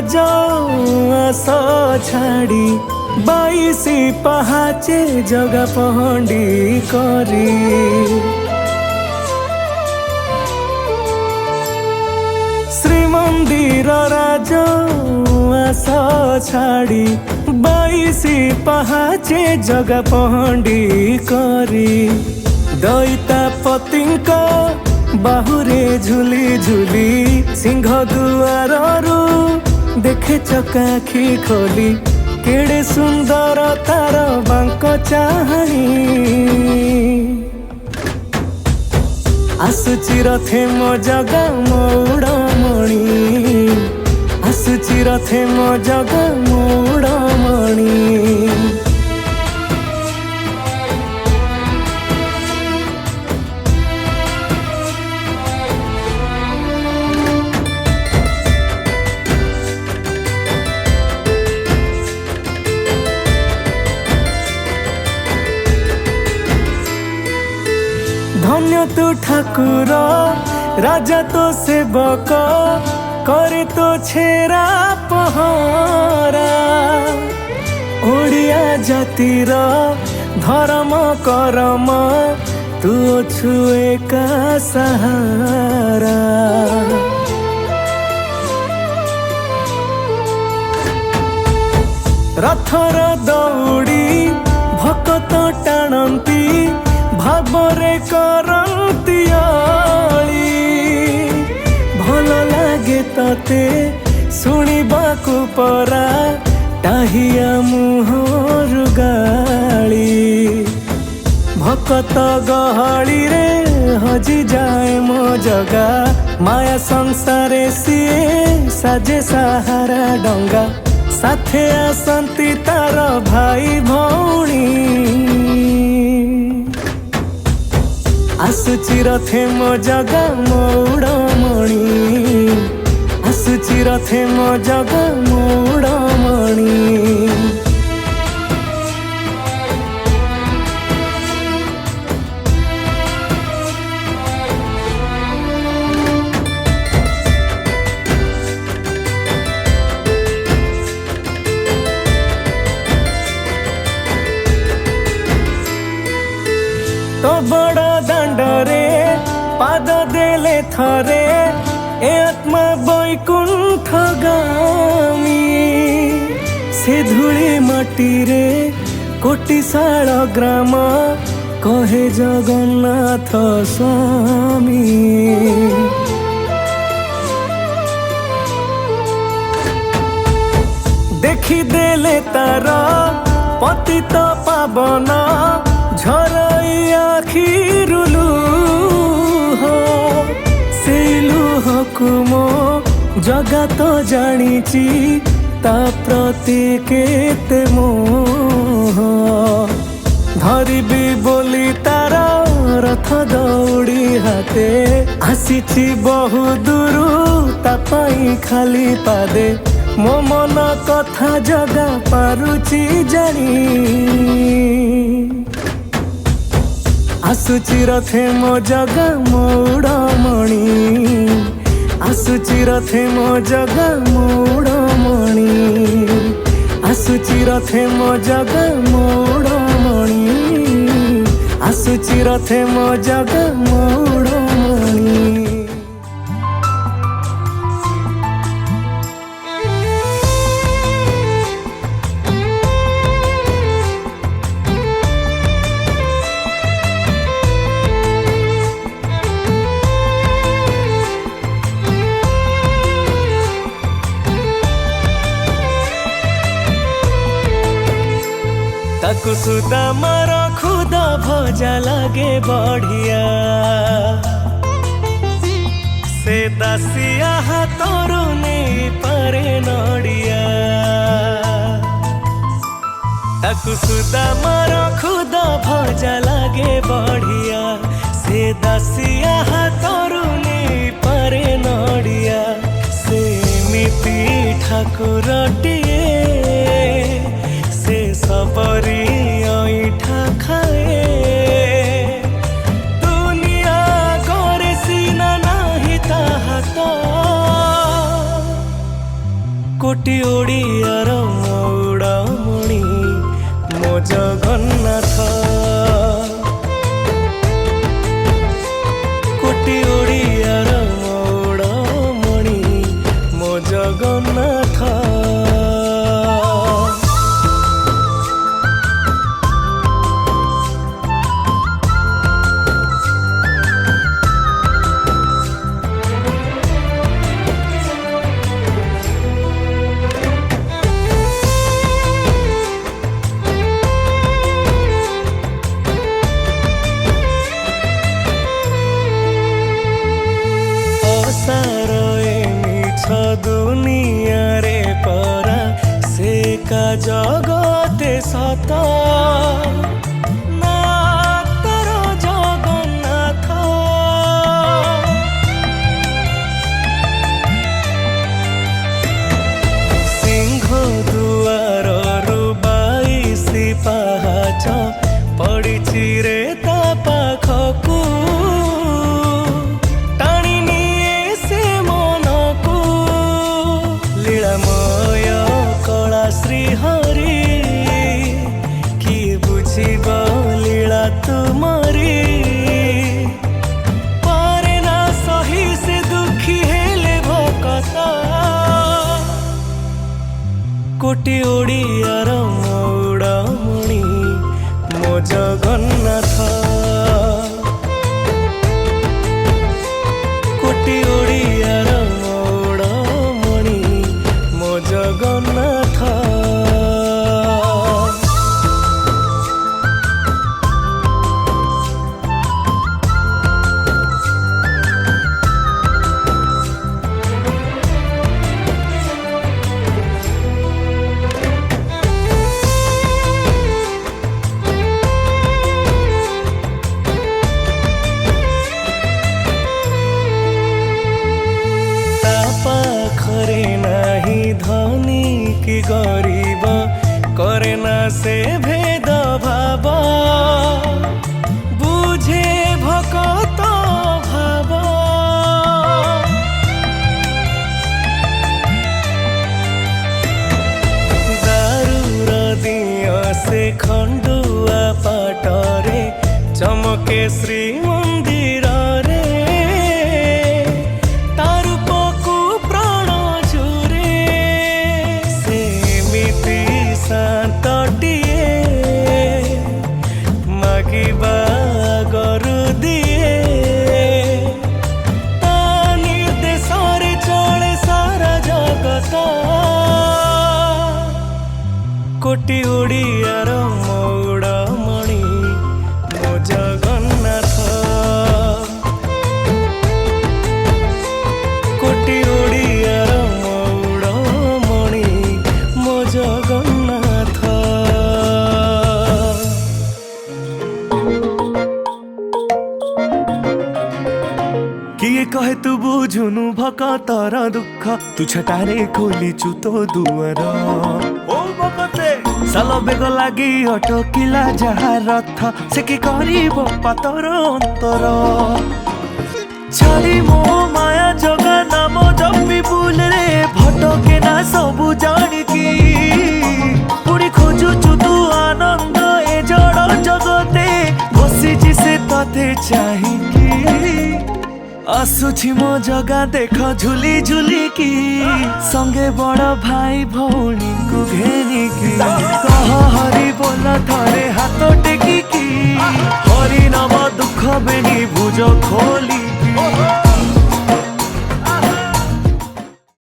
राज आस छाड़ी 22 पहाचे जगा पहंडी करी श्रीमंदिर राज आस छाड़ी 22 पहाचे जगा पहंडी करी दैता पतिंक बाहुरे झुली झुली सिंह दुआरु देखे चकाखी खोली केड़े सुंदर तार बांक चाही आसुची रथे मो जगा मौड़मणि आसुची रथे मो जगा मौड़मणि धन्य तू ठाकुर राजा तो सेवक करे तो छेरा पहरा ओडिया जातिर धर्म करम तू छुए का सहारा रथर दौड़ी भकत टाणती भावरे करती भल लागे तते शुणिबाकु परा टाहिया मुहरु गाली भकत गहली रे हजी जाए मो जगा माया संसारे सिए साजे सहारा डंगा साथे आसंती तार भाई भौणी आसुची रथे मो जगा मौड़मणि आसुची रथे मो जगा मौड़मणि तो बड़ दांडरे पाद देले थरे ए आत्मा बैकुंठ गामी से धूली माटी रे कोटिशाल ग्राम कहे जगन्नाथ स्वामी देखी देले तार पतित पावन झरई आखिरु लुह से लुहकु मो जगा तो जानिची ता प्रति केते मोह धरिबी बोली तार रथ दौड़ी हाते आसीची बहु दूरु ता पाई खाली पादे मो मन कथा जगा पारुची जानी आसुची रथे मो जगा मौड़मणि आसुची रथे मो जगा मौड़मणि आसुची रथे मो जगा मौड़मणि आसुची रथे मो जगा मौड़मणि ताकु सुदामार खुदा भजा लागे बढ़िया से दासिया हाथरू नहीं पारे नड़िया ताकु सुदामार खुदा भजा लागे बढ़िया से दासिया हाथरू नहीं पारे नड़िया से मिति ठाकुरटिए से सबरी ऐठा खाए दुनिया करे सीना नाही ताहा तो कोटी ओडियार मौड़मणि मो जगन्नाथ कोटी ओडियार मौड़मणि मो जगन्नाथ दुनिया रे परा से का जगते सत ना तर जगन्नाथ सिंह दुआर रुबाईसी पाहाच पड़ी रे ता पाखकू श्री हरि किए बुझीब लीला तुमरी पारे ना सही से दुखी हेले भकत कोटी ओडियार मौड़मणि मो जगन्नाथ कोटी ओडियार मौड़मणि मो जगन्नाथ पाखरे नाही धनी कि गरीब करे ना से भेद भाव बुझे भकत भाव दारूर दिया से खंडुआ पाटरे चमके श्री मंदिर रे कोटी ओडियार मौड़मणि मो जगन्नाथ कोटी ओडियार मौड़मणि मो जगन्नाथ किए कहे तू बुझुनु भकतर दुख तू छटारे खोलीचु तो दुआर साल बेग लगी अटकिला जहा रथ से कि करिब पातर अंतर छाड़ी मो माया जगा नाम जपी बुल रे भटके ना सबू जानिकी पुणी खोजुचु तू आनंद ए जड़ जगते बसीची से तते चाहिकी आसुछि मो जगा देख झुली झुली की संगे बड़ भाई भौणी को घेनिकी कह हरि बोल थरे हाथ टेकिकी हरि नाम दुख बेनी भुज खो